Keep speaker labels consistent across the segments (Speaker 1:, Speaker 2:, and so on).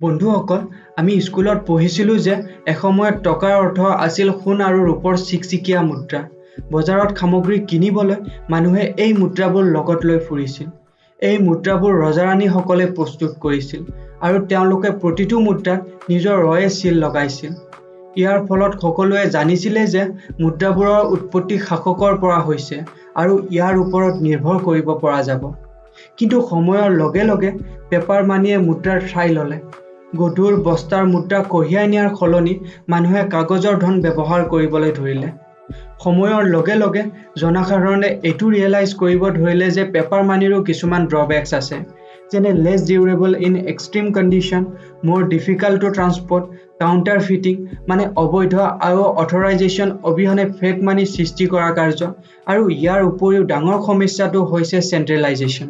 Speaker 1: বন্ধুসকল, আমি স্কুলত পঢ়িছিলোঁ যে এসময়ত টকাৰ অৰ্থ আছিল সোণ আৰু ৰূপৰ চিকচিকীয়া মুদ্ৰা। বজাৰত সামগ্ৰী কিনিবলৈ মানুহে এই মুদ্ৰাবোৰ লগত লৈ ফুৰিছিল। এই মুদ্ৰাবোৰ ৰজা-ৰাণীসকলে প্ৰস্তুত কৰিছিল আৰু তেওঁলোকে প্ৰতিটো মুদ্ৰাত নিজৰ ৰয়ে চিল লগাইছিল। ইয়াৰ ফলত সকলোৱে জানিছিলে যে মুদ্ৰাবোৰৰ উৎপত্তি শাসকৰ পৰা হৈছে আৰু ইয়াৰ ওপৰত নিৰ্ভৰ কৰিব পৰা যাব। কিন্তু সময়ৰ লগে লগে পেপাৰ মানিয়ে মুদ্ৰাৰ ঠাই ল'লে। গধুৰ বস্তাৰ মুদ্ৰা কঢ়িয়াই নিয়াৰ সলনি মানুহে কাগজৰ ধন ব্যৱহাৰ কৰিবলৈ ধৰিলে। সময়ৰ লগে লগে জনসাধাৰণে এইটো ৰিয়েলাইজ কৰিব ধৰিলে যে পেপাৰ মানিৰো কিছুমান ড্ৰবেকছ আছে, যেনে less durable in extreme condition, more difficult to transport, counterfeiting মানে অবৈধ আৰু অথৰাইজেশ্যন অবিহনে ফেক মানি সৃষ্টি কৰা কাৰ্য, আৰু ইয়াৰ উপৰিও ডাঙৰ সমস্যাটো হৈছে চেণ্ট্ৰেলাইজেশ্যন।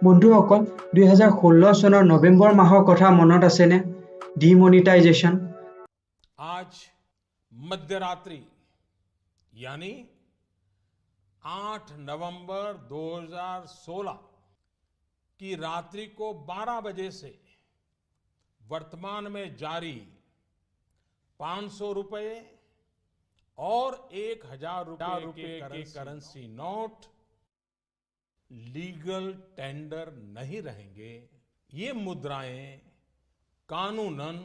Speaker 1: বন্ধুসকল, 2016 চনৰ নৱেম্বৰ মাহৰ কথা মনত আছেনে? ডিমনিটাইজেশ্যন।
Speaker 2: आज मध्यरात्रि यानी 8 नवंबर 2016 की रात्रि को 12 बजे से वर्तमान में जारी 500 रुपए और 1000 रुपए के करेंसी नोट लीगल टेंडर नहीं रहेंगे। ये मुद्राएं कानूनन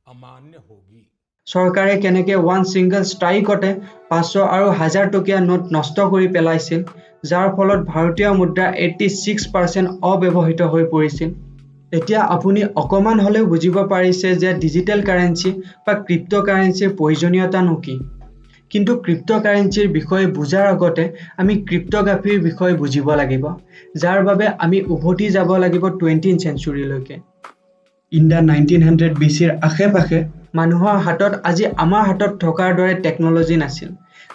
Speaker 2: अमान्य होगी।
Speaker 1: চৰকাৰে কেনেকৈ ওৱান ছিংগল ষ্ট্ৰাইকতে 500 আৰু 1000 টকীয়া নোট নষ্ট কৰি পেলাইছিল, যাৰ ফলত ভাৰতীয় মুদ্ৰা 86% অব্যৱহৃত হৈ পৰিছিল। এতিয়া আপুনি অকণমান হ'লেও বুজিব পাৰিছে যে ডিজিটেল কাৰেঞ্চি বা ক্ৰিপ্ট' কাৰেঞ্চিৰ প্ৰয়োজনীয়তানো কি। কিন্তু ক্ৰিপ্ট' কাৰেঞ্চিৰ বিষয়ে বুজাৰ আগতে আমি ক্ৰিপ্ট'গ্ৰাফীৰ বিষয়ে বুজিব লাগিব, যাৰ বাবে আমি উভতি যাব লাগিব 20th চেঞ্চুৰীলৈকে। ইন দ্য 1900 BCৰ আশে-পাশে মানুহৰ হাতত আজি আমাৰ হাতত থকাৰ দৰে টেকন'লজি নাছিল,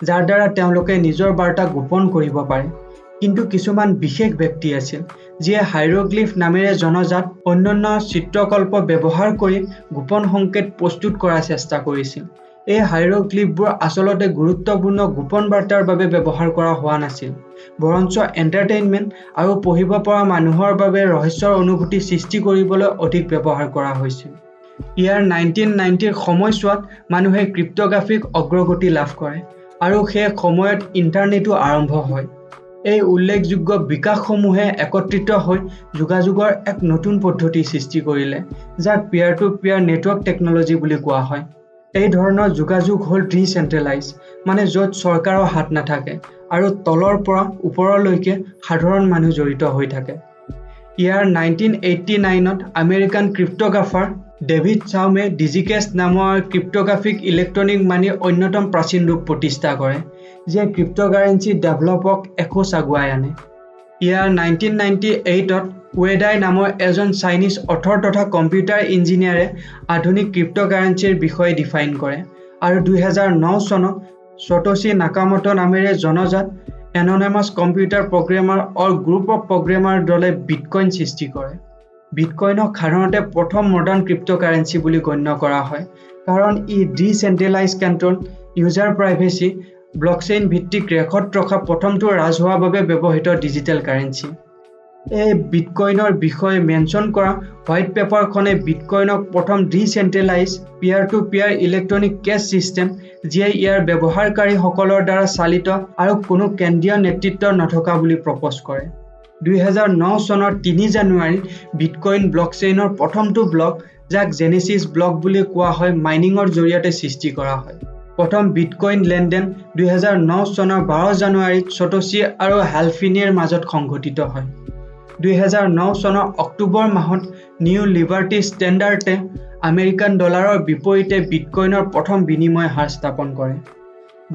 Speaker 1: যাৰ দ্বাৰা তেওঁলোকে নিজৰ বাৰ্তা গোপন কৰিব পাৰে। কিন্তু কিছুমান বিশেষ ব্যক্তি আছিল, যিয়ে হাইৰোগ্লিফ নামেৰে জনাজাত অন্যান্য চিত্ৰকল্প ব্যৱহাৰ কৰি গোপন সংকেত প্ৰস্তুত কৰাৰ চেষ্টা কৰিছিল। এই হাইৰোগ্লিফবোৰ আচলতে গুৰুত্বপূৰ্ণ গোপন বাৰ্তাৰ বাবে ব্যৱহাৰ কৰা হোৱা নাছিল, বৰঞ্চ এণ্টাৰটেইনমেণ্ট আৰু পঢ়িব পৰা মানুহৰ বাবে ৰহস্যৰ অনুভূতি সৃষ্টি কৰিবলৈ অধিক ব্যৱহাৰ কৰা হৈছিল। ইয়াৰ 1990ৰ সময়ছোৱাত মানুহে ক্ৰিপ্ট'গ্ৰাফিক অগ্ৰগতি লাভ কৰে আৰু সেই সময়ত ইণ্টাৰনেটো আৰম্ভ হয়। এই উল্লেখযোগ্য বিকাশসমূহে একত্ৰিত হৈ যোগাযোগৰ এক নতুন পদ্ধতি সৃষ্টি কৰিলে, যাক Pyar two Pyar network technology বুলি কোৱা হয়। এই ধৰণৰ যোগাযোগ হ'ল ডিচেণ্ট্ৰেলাইজ, মানে য'ত চৰকাৰৰ হাত নাথাকে আৰু তলৰ পৰা ওপৰলৈকে সাধাৰণ মানুহ জড়িত হৈ থাকে। ইয়াৰ 1989ত আমেৰিকান ক্ৰিপ্ট'গ্ৰাফাৰ ডেভিড চাউমে ডিজিকেছ নামৰ ক্ৰিপ্ট'গ্ৰাফিক ইলেক্ট্ৰনিক মানিৰ অন্যতম প্ৰাচীন ৰূপ প্ৰতিষ্ঠা কৰে, যিয়ে ক্ৰিপ্ট'কাৰেঞ্চি ডেভেলপক এখোজ আগুৱাই আনে। ইয়াৰ 1998ত ৱেডাই নামৰ এজন চাইনিজ অথৰ তথা কম্পিউটাৰ ইঞ্জিনিয়াৰে আধুনিক ক্ৰিপ্ট'কাৰেঞ্চিৰ বিষয়ে ডিফাইন কৰে, আৰু 2009 চনত সতোশী নাকামোটো নামেৰে জনাজাত anonymous computer programmer or group of programmer দলে বিটকইন সৃষ্টি কৰে। বিটকইনক সাধাৰণতে প্ৰথম মডাৰ্ণ ক্ৰিপ্ট'কাৰেঞ্চি বুলি গণ্য কৰা হয়, কাৰণ ই decentralise control, user privacy, blockchain ভিত্তিক ৰেকৰ্ড ৰখা প্ৰথমটো ৰাজহুৱাভাৱে ব্যৱহৃত ডিজিটেল কাৰেঞ্চি। এই বিটকইনৰ বিষয়ে মেনশ্যন কৰা হোৱাইট পেপাৰখনে বিটকইনক প্ৰথম decentralise Pyar two Pyar electronic cash system, যিয়ে ইয়াৰ ব্যৱহাৰকাৰীসকলৰ দ্বাৰা চালিত আৰু কোনো কেন্দ্ৰীয় নেতৃত্ব নথকা বুলি প্ৰপ'জ কৰে। 2009 চনৰ 3 জানুৱাৰীত বিটকইন ব্লকচেইনৰ প্ৰথমটো ব্লক, যাক জেনেচিছ ব্লক বুলি কোৱা হয়, মাইনিঙৰ জৰিয়তে সৃষ্টি কৰা হয়। প্ৰথম বিটকইন লেনদেন 2009 চনৰ 12 জানুৱাৰীত সতোশী আৰু হালফিনিৰ মাজত সংঘটিত হয়। 2009 চনৰ অক্টোবৰ মাহত নিউ লিবাৰ্টি ষ্টেণ্ডাৰ্ডে আমেৰিকান ডলাৰৰ বিপৰীতে বিটকইনৰ প্ৰথম বিনিময় হাৰ স্থাপন কৰে।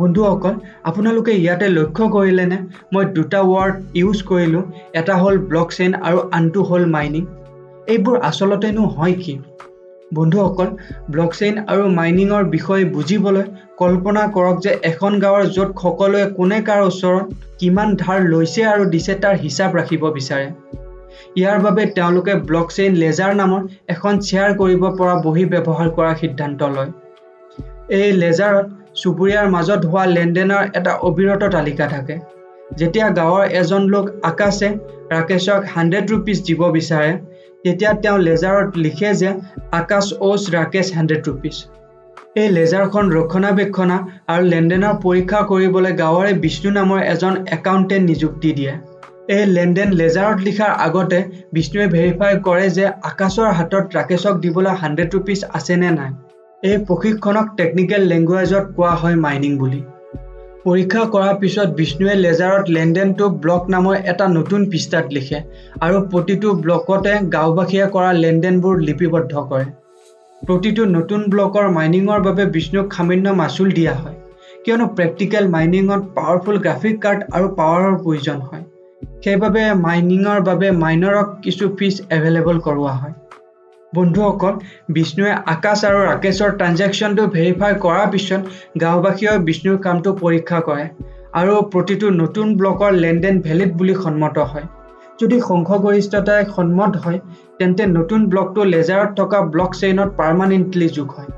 Speaker 1: বন্ধুসকল, আপোনালোকে ইয়াতে লক্ষ্য কৰিলেনে মই দুটা ৱৰ্ড ইউজ কৰিলোঁ, এটা হ'ল ব্লকচেইন আৰু আনটো হ'ল মাইনিং। এইবোৰ আচলতেনো হয় কি? বন্ধুসকল, ব্লকচেইন আৰু মাইনিঙৰ বিষয়ে বুজিবলৈ কল্পনা কৰক যে এখন গাঁৱৰ য'ত সকলোৱে কোনে কাৰ ওচৰত কিমান ধাৰ লৈছে আৰু দিছে তাৰ হিচাপ ৰাখিব বিচাৰে। ইয়াৰ বাবে তেওঁলোকে ব্লকচেইন লেজাৰ নামৰ এখন শ্বেয়াৰ কৰিব পৰা বহী ব্যৱহাৰ কৰাৰ সিদ্ধান্ত লয়। এই লেজাৰত চুবুৰীয়াৰ মাজত হোৱা লেনদেনৰ এটা অবিৰত তালিকা থাকে। যেতিয়া গাঁৱৰ এজন লোক আকাশে ৰাকেশক 100 ৰুপিজ দিব বিচাৰে, তেতিয়া তেওঁ লেজাৰত লিখে যে আকাশ owes ৰাকেশ 100 rupees। এই লেজাৰখন ৰক্ষণাবেক্ষণ আৰু লেনদেনৰ পৰীক্ষা কৰিবলৈ গাঁৱৰে বিষ্ণু নামৰ এজন একাউণ্টেণ্ট নিযুক্তি দিয়ে। এই লেনদেন লেজাৰত লিখাৰ আগতে বিষ্ণুৱে ভেৰিফাই কৰে যে আকাশৰ হাতত ৰাকেশক দিবলৈ 100 rupees আছে নে নাই। এই প্ৰশিক্ষণক টেকনিকেল লেংগুৱেজত কোৱা হয় মাইনিং বুলি। পৰীক্ষা কৰাৰ পিছত বিষ্ণুৱে লেজাৰত লেনদেনটো ব্লক নামৰ এটা নতুন পৃষ্ঠাত লিখে আৰু প্ৰতিটো ব্লকতে গাঁওবাসীয়ে কৰা লেনদেনবোৰ লিপিবদ্ধ কৰে। প্ৰতিটো নতুন ব্লকৰ মাইনিঙৰ বাবে বিষ্ণুক সামান্য মাচুল দিয়া হয়, কিয়নো প্ৰেক্টিকেল মাইনিঙত পাৱাৰফুল গ্ৰাফিক কাৰ্ড আৰু পাৱাৰৰ প্ৰয়োজন হয়। সেইবাবে মাইনিঙৰ বাবে মাইনৰক কিছু ফিজ এভেইলেবল কৰোৱা হয়। বন্ধুসকল, বিষ্ণুৱে আকাশ আৰু ৰাকেশৰ ট্ৰানজেকশ্যনটো ভেৰিফাই কৰাৰ পিছত গাঁওবাসীয়ে বিষ্ণুৰ কামটো পৰীক্ষা কৰে আৰু প্ৰতিটো নতুন ব্লকৰ লেনদেন ভেলিড বুলি সন্মত হয়। যদি সংখ্যাগৰিষ্ঠতাই সন্মত হয় তেন্তে নতুন ব্লকটো লেজাৰত থকা ব্লক চেইনত পাৰ্মানেণ্টলি যোগ হয়।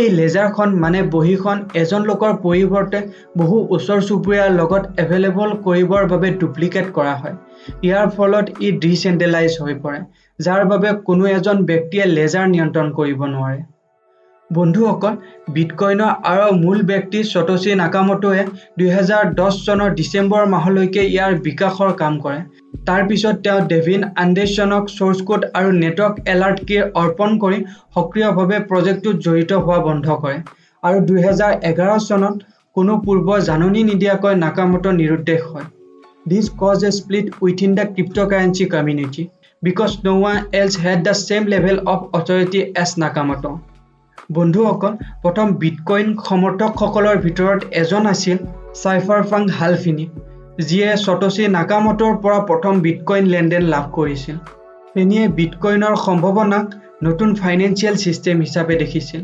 Speaker 1: এই লেজাৰখন মানে বহীখন এজন লোকৰ পৰিৱৰ্তে বহু ওচৰ চুবুৰীয়াৰ লগত এভেইলেবল কৰিবৰ বাবে ডুপ্লিকেট কৰা হয়। ইয়াৰ ফলত ই ডিচেণ্ট্ৰেলাইজ হৈ পৰে, যাৰ বাবে কোনো এজন ব্যক্তিয়ে লেজাৰ নিয়ন্ত্ৰণ কৰিব নোৱাৰে। বন্ধুসকল, বিটকইনৰ আৰু মূল ব্যক্তি সতোশী নাকামোটোৱে 2010 চনৰ ডিচেম্বৰ মাহলৈকে ইয়াৰ বিকাশৰ কাম কৰে। তাৰ পিছত তেওঁ ডেভিন আণ্ডাৰছনক চ'ৰ্চ কোড আৰু নেটৱৰ্ক এলাৰ্ট কি অৰ্পণ কৰি সক্ৰিয়ভাৱে প্ৰজেক্টটোত জড়িত হোৱা বন্ধ কৰে আৰু 2011 চনত কোনো পূৰ্ব জাননী নিদিয়াকৈ নাকামোটো নিৰুদ্দেশ হয়। This caused a split within the cryptocurrency community because no one else had the same level of authority as Nakamoto. বন্ধুসকল, প্ৰথম বিটকইন সমৰ্থকসকলৰ ভিতৰত এজন আছিল চাইফাৰপাংক হালফিনি, যিয়ে সতোশী নাকামোটোৰ পৰা প্ৰথম বিটকইন লেনদেন লাভ কৰিছিল। ফিনিয়ে বিটকইনৰ সম্ভাৱনাক নতুন ফাইনেন্সিয়েল চিষ্টেম হিচাপে দেখিছিল।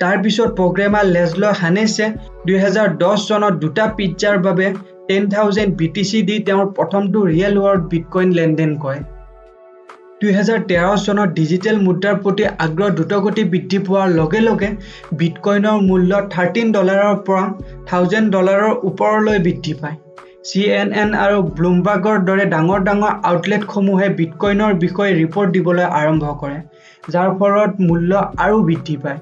Speaker 1: তাৰ পিছত প্ৰগ্ৰেমাৰ লেজল' হানেছে 2010 চনত দুটা পিজ্জাৰ বাবে 10,000 BTC দি তেওঁৰ প্ৰথমটো ৰিয়েল ৱৰ্ল্ড বিটকইন লেনদেন কৰে। 2013 চনত ডিজিটেল মুদ্ৰাৰ প্ৰতি আগ্ৰহ দ্ৰুতগতি বৃদ্ধি পোৱাৰ লগে লগে বিটকইনৰ মূল্য $13 পৰা $1,000 ওপৰলৈ বৃদ্ধি পায়। CNN আৰু ব্লুমবাৰ্গৰ দৰে ডাঙৰ আউটলেটসমূহে বিটকইনৰ বিষয়ে ৰিপৰ্ট দিবলৈ আৰম্ভ কৰে, যাৰ ফলত মূল্য আৰু বৃদ্ধি পায়।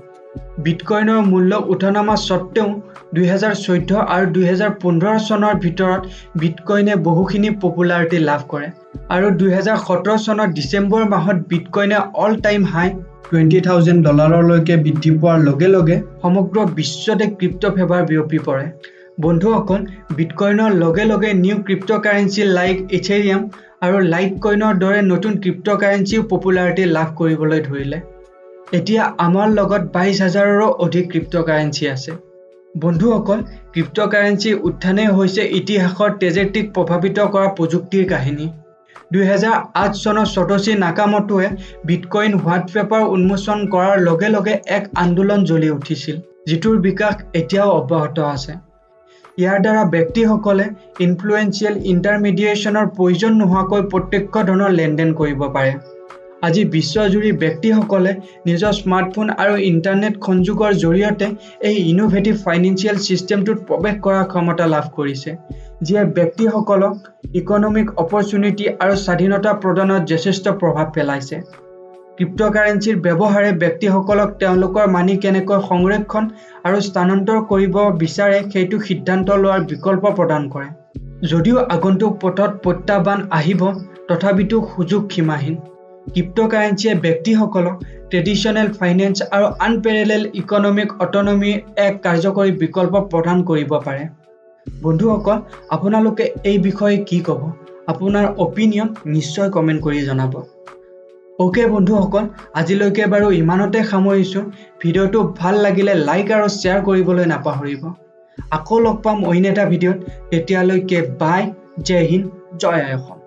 Speaker 1: বিটকইনৰ মূল্য উঠানামা স্বত্তেও 2014 আৰু 2015 চনৰ ভিতৰত বিটকইনে বহুখিনি পপুলাৰিটি লাভ কৰে আৰু 2017 চনৰ ডিচেম্বৰ মাহত বিটকইনে অল টাইম হাই $20,000লৈকে বৃদ্ধি পোৱাৰ লগে লগে সমগ্ৰ বিশ্বতে ক্ৰিপ্টো ফেভাৰ বিয়পি পৰে। বন্ধুসকল, বিটকইনৰ লগে লগে নিউ ক্ৰিপ্ট'কাৰেঞ্চি লাইক ইথেৰিয়াম আৰু লাইটকইনৰ দৰে নতুন ক্ৰিপ্ট'কাৰেঞ্চিও পপুলাৰিটি লাভ কৰিবলৈ ধৰিলে। এতিয়া আমাৰ লগত 22,000ৰো অধিক ক্ৰিপ্ট'কাৰেঞ্চি আছে। বন্ধুসকল, ক্ৰিপ্ট'কাৰেঞ্চিৰ উত্থানেই হৈছে ইতিহাসৰ ট্ৰেজেক্টৰীক প্ৰভাৱিত কৰা প্ৰযুক্তিৰ কাহিনী। 2008 চনত সতোশী নাকামোটোৱে বিটকইন হোৱাইট পেপাৰ উন্মোচন কৰাৰ লগে লগে এক আন্দোলন জ্বলি উঠিছিল, যিটোৰ বিকাশ এতিয়াও অব্যাহত আছে। ইয়াৰ দ্বাৰা ব্যক্তিসকলে ইনফ্লুৱেঞ্চিয়েল ইণ্টাৰমিডিয়েশ্যনৰ প্ৰয়োজন নোহোৱাকৈ প্ৰত্যক্ষ ধনৰ লেনদেন কৰিব পাৰে। আজি বিশ্বজুৰি ব্যক্তিসকলে নিজৰ স্মাৰ্টফোন আৰু ইণ্টাৰনেট সংযোগৰ জৰিয়তে এই ইনোভেটিভ ফাইনেন্সিয়েল ছিষ্টেমটোত প্ৰৱেশ কৰাৰ ক্ষমতা লাভ কৰিছে, যিয়ে ব্যক্তিসকলক ইকনমিক অপৰচুনিটি আৰু স্বাধীনতা প্ৰদানত যথেষ্ট প্ৰভাৱ পেলাইছে। ক্ৰিপ্ট'কাৰেঞ্চিৰ ব্যৱহাৰে ব্যক্তিসকলক তেওঁলোকৰ মানি কেনেকৈ সংৰক্ষণ আৰু স্থানান্তৰ কৰিব বিচাৰে সেইটো সিদ্ধান্ত লোৱাৰ বিকল্প প্ৰদান কৰে। যদিও আগন্তুক পথত প্ৰত্যাহ্বান আহিব, তথাপিতো সুযোগ সীমাহীন। ক্ৰিপ্ট'কাৰেঞ্চিয়ে ব্যক্তিসকলক ট্ৰেডিশ্যনেল ফাইনেন্স আৰু আনপেৰেলেল ইকনমিক অটনমিৰ এক কাৰ্যকৰী বিকল্প প্ৰদান কৰিব পাৰে। বন্ধুসকল, আপোনালোকে এই বিষয়ে কি ক'ব? আপোনাৰ অপিনিয়ন নিশ্চয় কমেণ্ট কৰি জনাব। অ'কে বন্ধুসকল, আজিলৈকে বাৰু ইমানতে সামৰিছোঁ। ভিডিঅ'টো ভাল লাগিলে লাইক আৰু শ্বেয়াৰ কৰিবলৈ নাপাহৰিব। আকৌ লগ পাম অইন এটা ভিডিঅ'ত। তেতিয়ালৈকে বাই, জয় হিন্দ, জয় অসম।